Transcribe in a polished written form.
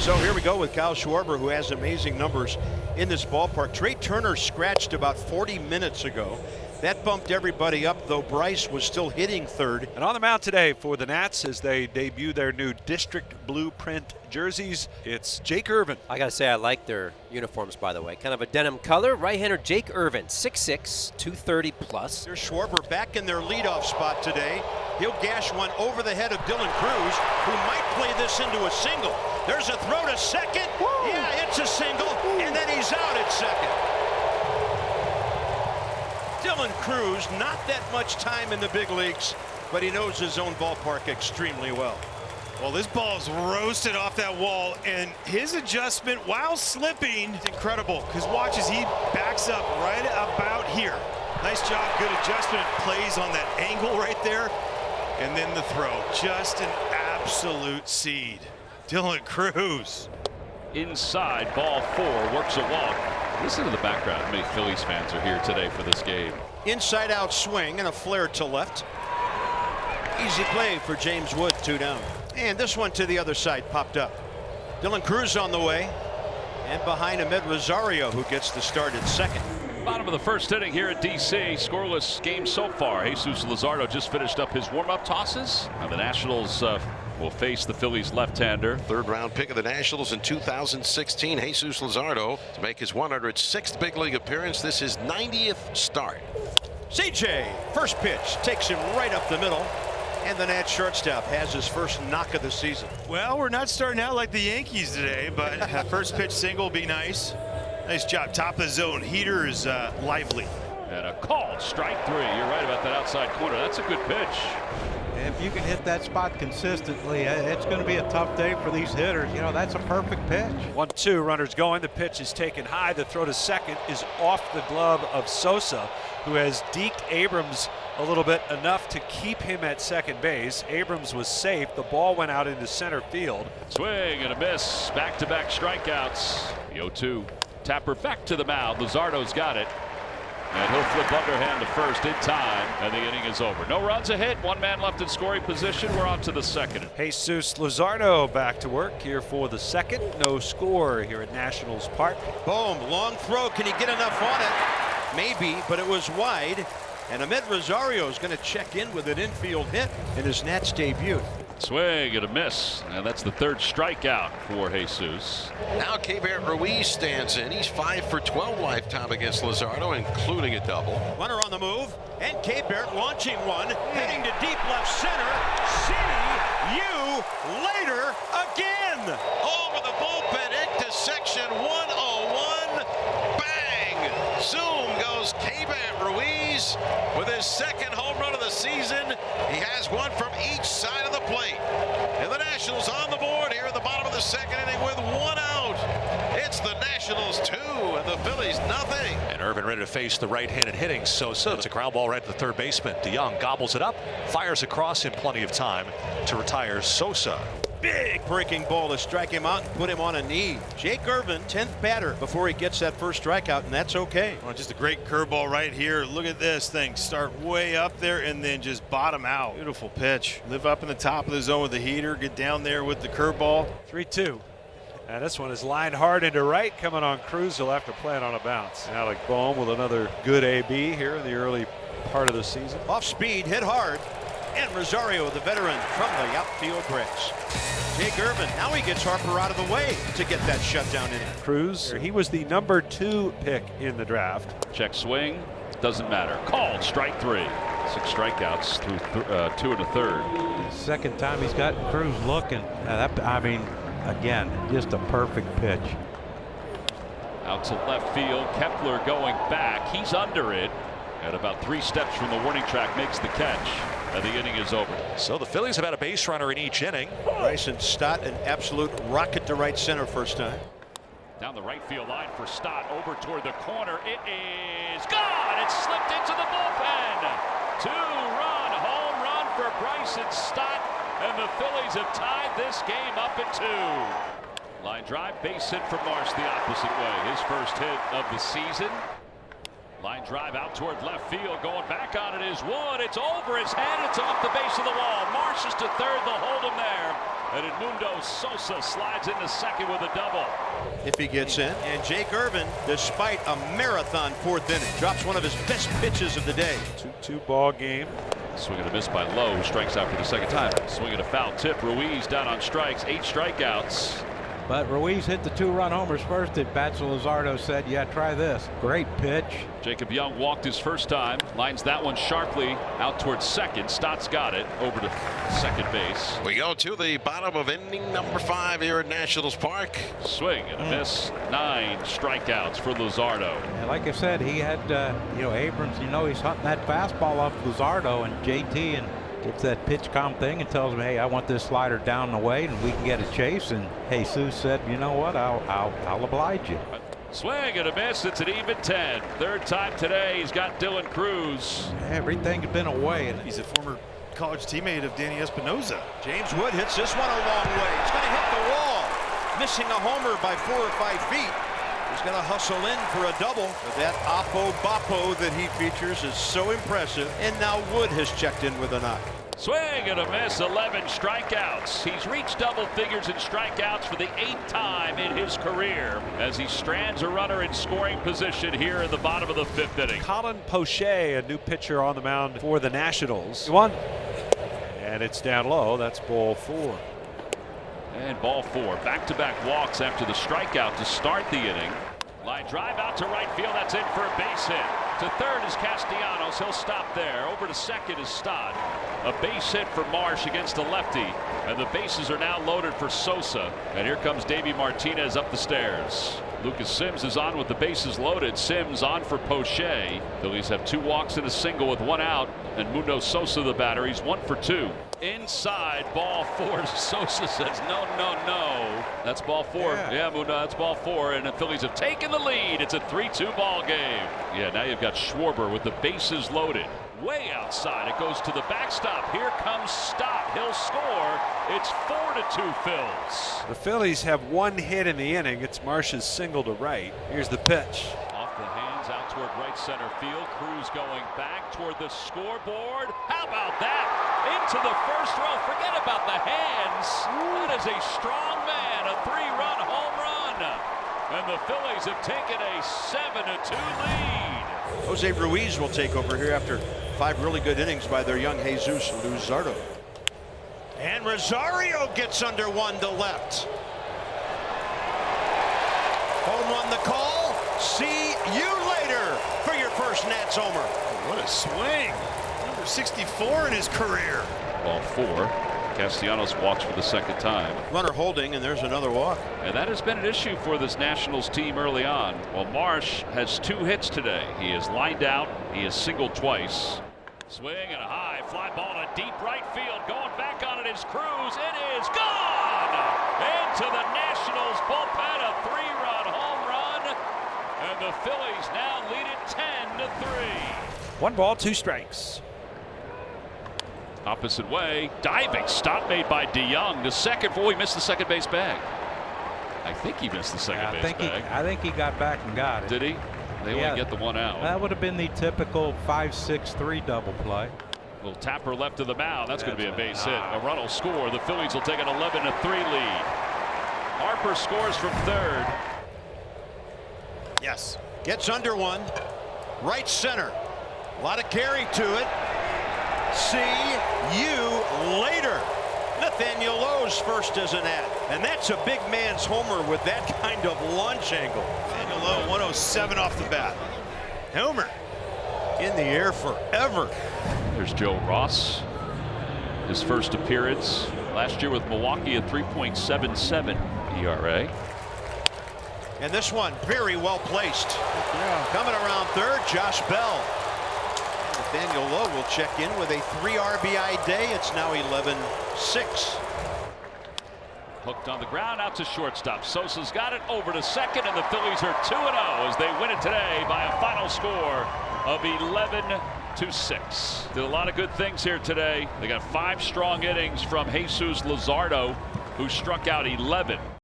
So here we go with Kyle Schwarber, who has amazing numbers in this ballpark. Trey Turner scratched about 40 minutes ago. That bumped everybody up, though Bryce was still hitting third. And on the mound today for the Nats as they debut their new district blueprint jerseys, it's Jake Irvin. I gotta say, I like their uniforms, by the way. Kind of a denim color. Right-hander Jake Irvin, 6'6", 230 plus. Here's Schwarber back in their leadoff spot today. He'll gash one over the head of Dylan Cruz, who might play this into a single. There's a throw to second. Woo! Yeah, it's a single, and then he's out at second. Dylan Cruz, not that much time in the big leagues, but he knows his own ballpark extremely well. Well, this ball's roasted off that wall, and his adjustment while slipping is incredible, because watch as he backs up right about here. Nice job, good adjustment, plays on that angle right there, and then the throw. Just an absolute seed. Dylan Cruz. Inside, ball 4, works a walk. Listen to the background. How many Phillies fans are here today for this game? Inside out swing and a flare to left. Easy play for James Wood, 2 down. And this one to the other side popped up. Dylan Cruz on the way. And behind Ahmed Rosario, who gets the start at second. Bottom of the first inning here at D.C. Scoreless game so far. Jesus Luzardo just finished up his warm-up tosses. Now the Nationals will face the Phillies left-hander. Third-round pick of the Nationals in 2016. Jesus Luzardo to make his 106th big league appearance. This is 90th start. CJ, first pitch, takes him right up the middle. And the Nats shortstop has his first knock of the season. Well, we're not starting out like the Yankees today, but a first pitch single will be nice. Nice job, top of the zone. Heater is lively. And a called strike 3. You're right about that outside corner. That's a good pitch. If you can hit that spot consistently, it's going to be a tough day for these hitters. You know, that's a perfect pitch. 1-2, runners going. The pitch is taken high. The throw to second is off the glove of Sosa, who has deked Abrams a little bit, enough to keep him at second base. Abrams was safe. The ball went out into center field. Swing and a miss. Back-to-back strikeouts. The 0-2. Tapper back to the mound. Luzardo's got it. And he'll flip underhand to first in time, and the inning is over. No runs ahead, 1 man left in scoring position. We're on to the second. Jesus Luzardo back to work here for the second. No score here at Nationals Park. Boom, long throw. Can he get enough on it? Maybe, but it was wide. And Ahmed Rosario is going to check in with an infield hit in his Nats debut. Swing and a miss, and that's the 3rd strikeout for Jesus. Now Keibert Ruiz stands in. He's 5 for 12 lifetime against Luzardo, including a double. Runner on the move, and Keibert launching one, heading to deep left center. See you later again. Over the bullpen into section 101. Bang! Zoom goes Keibert Ruiz with his 2nd home run of the season. He has one from each side of the plate. And the Nationals on the board here at the bottom of the 2nd inning with 1 out. It's the Nationals 2 and the Phillies nothing. And Irvin ready to face the right-handed hitting Sosa. It's a ground ball right to the third baseman. DeYoung gobbles it up, fires across in plenty of time to retire Sosa. Big breaking ball to strike him out and put him on a knee. Jake Irvin, 10th batter before he gets that first strikeout, and that's okay. Well, just a great curveball right here. Look at this thing. Start way up there and then just bottom out. Beautiful pitch. Live up in the top of the zone with the heater. Get down there with the curveball. 3-2. And this one is lined hard into right, coming on Cruz. He'll have to play it on a bounce. Alec Bohm with another good AB here in the early part of the season. Off speed, hit hard. And Rosario, the veteran, from the outfield grass. Jake Irvin, now he gets Harper out of the way to get that shutdown inning. Cruz, he was the number 2 pick in the draft. Check swing, doesn't matter. Called strike 3. 6 strikeouts through 2 1/3. Second time he's gotten Cruz looking. I mean, again, just a perfect pitch. Out to left field, Kepler going back. He's under it. At about 3 steps from the warning track, makes the catch. And the inning is over. So the Phillies have had a base runner in each inning. Bryson Stott, an absolute rocket to right center first time. Down the right field line for Stott, over toward the corner. It is gone. It slipped into the bullpen. 2-run home run for Bryson Stott, and the Phillies have tied this game up at 2. Line drive, base hit from Marsh the opposite way. His first hit of the season. Line drive out toward left field. Going back on it is Wood. It's over his head. It's off the base of the wall. Marsh is to third. They'll hold him there. And Edmundo Sosa slides into second with a double. If he gets in. And Jake Irvin, despite a marathon fourth inning, drops one of his best pitches of the day. 2-2 ball game. Swing and a miss by Lowe, who strikes out for the second time. Swing and a foul tip. Ruiz down on strikes. 8 strikeouts. But Ruiz hit the 2-run homers first at bat, so Luzardo said, yeah, try this. Great pitch. Jacob Young walked his first time. Lines that one sharply out towards second. Stott's got it over to second base. We go to the bottom of inning number 5 here at Nationals Park. Swing and a miss. 9 strikeouts for Luzardo. And like I said, he had, Abrams, he's hunting that fastball off Luzardo and JT, and gets that pitch comp thing and tells him, hey, I want this slider down the way and we can get a chase. And Jesus said, you know what, I'll oblige you. Swing and a miss. It's an even 10. Third time today he's got Dylan Cruz. Everything's been away. He's a former college teammate of Danny Espinosa. James Wood hits this one a long way. It's going to hit the wall. Missing a homer by 4 or 5 feet. He's going to hustle in for a double. But that Oppo-Boppo that he features is so impressive. And now Wood has checked in with a knock. Swing and a miss. 11 strikeouts. He's reached double figures in strikeouts for the 8th time in his career as he strands a runner in scoring position here in the bottom of the 5th inning. Colin Poche, a new pitcher on the mound for the Nationals. 1. And it's down low. That's ball 4. And ball 4. Back-to-back walks after the strikeout to start the inning. Line drive out to right field. That's in for a base hit. To third is Castellanos. He'll stop there. Over to second is Stott. A base hit for Marsh against a lefty. And the bases are now loaded for Sosa. And here comes Davey Martinez up the stairs. Lucas Sims is on with the bases loaded. Sims on for Poche. Phillies have 2 walks and a single with 1 out. And Mundo Sosa, the batter, he's 1 for 2. Inside, ball 4. Sosa says no, no, no. That's ball 4. Yeah, Mundo, that's ball 4. And the Phillies have taken the lead. It's a 3-2 ball game. Yeah, now you've got Schwarber with the bases loaded. Way outside. It goes to the backstop. Here comes Stott. He'll score. It's 4-2 Phils. The Phillies have 1 hit in the inning. It's Marsh's single to right. Here's the pitch. Off the hands out toward right center field. Cruz going back toward the scoreboard. How about that? Into the first row. Forget about the hands. That is a strong man. A 3-run home run. And the Phillies have taken a 7-2 lead. Jose Ruiz will take over here after 5 really good innings by their young Jesus Luzardo. And Rosario gets under 1 to left. Home run the call. See you later for your first Nats homer. What a swing. Number 64 in his career. Ball 4. Castellanos walks for the 2nd time. Runner holding, and there's another walk. And that has been an issue for this Nationals team early on. Well, Marsh has 2 hits today. He is lined out. He has singled twice. Swing and a high fly ball to deep right field. Going back on it is Cruz. It is gone into the Nationals bullpen. A 3-run home run. And the Phillies now lead it 10-3. 1 ball, 2 strikes. Opposite way, diving stop made by DeYoung to second. Oh, he missed the second base bag. I think he missed the second base bag. I think he got back and got it. Did he? They only get the 1 out. That would have been the typical 5-6-3 double play. Little tapper left to the mound. That's going to be a base hit. A run will score. The Phillies will take an 11-3 lead. Harper scores from third. Yes. Gets under 1. Right center. A lot of carry to it. See you later. Nathaniel Lowe's first as an ad. And that's a big man's homer with that kind of launch angle. Nathaniel Lowe, 107 off the bat. Homer. In the air forever. There's Joe Ross. His first appearance last year with Milwaukee at 3.77 ERA. And this one very well placed. Coming around third, Josh Bell. Nathaniel Lowe will check in with a 3 RBI day. It's now 11-6. Hooked on the ground out to shortstop. Sosa's got it over to second, and the Phillies are 2-0 as they win it today by a final score of 11-6. Did a lot of good things here today. They got 5 strong innings from Jesus Luzardo, who struck out 11.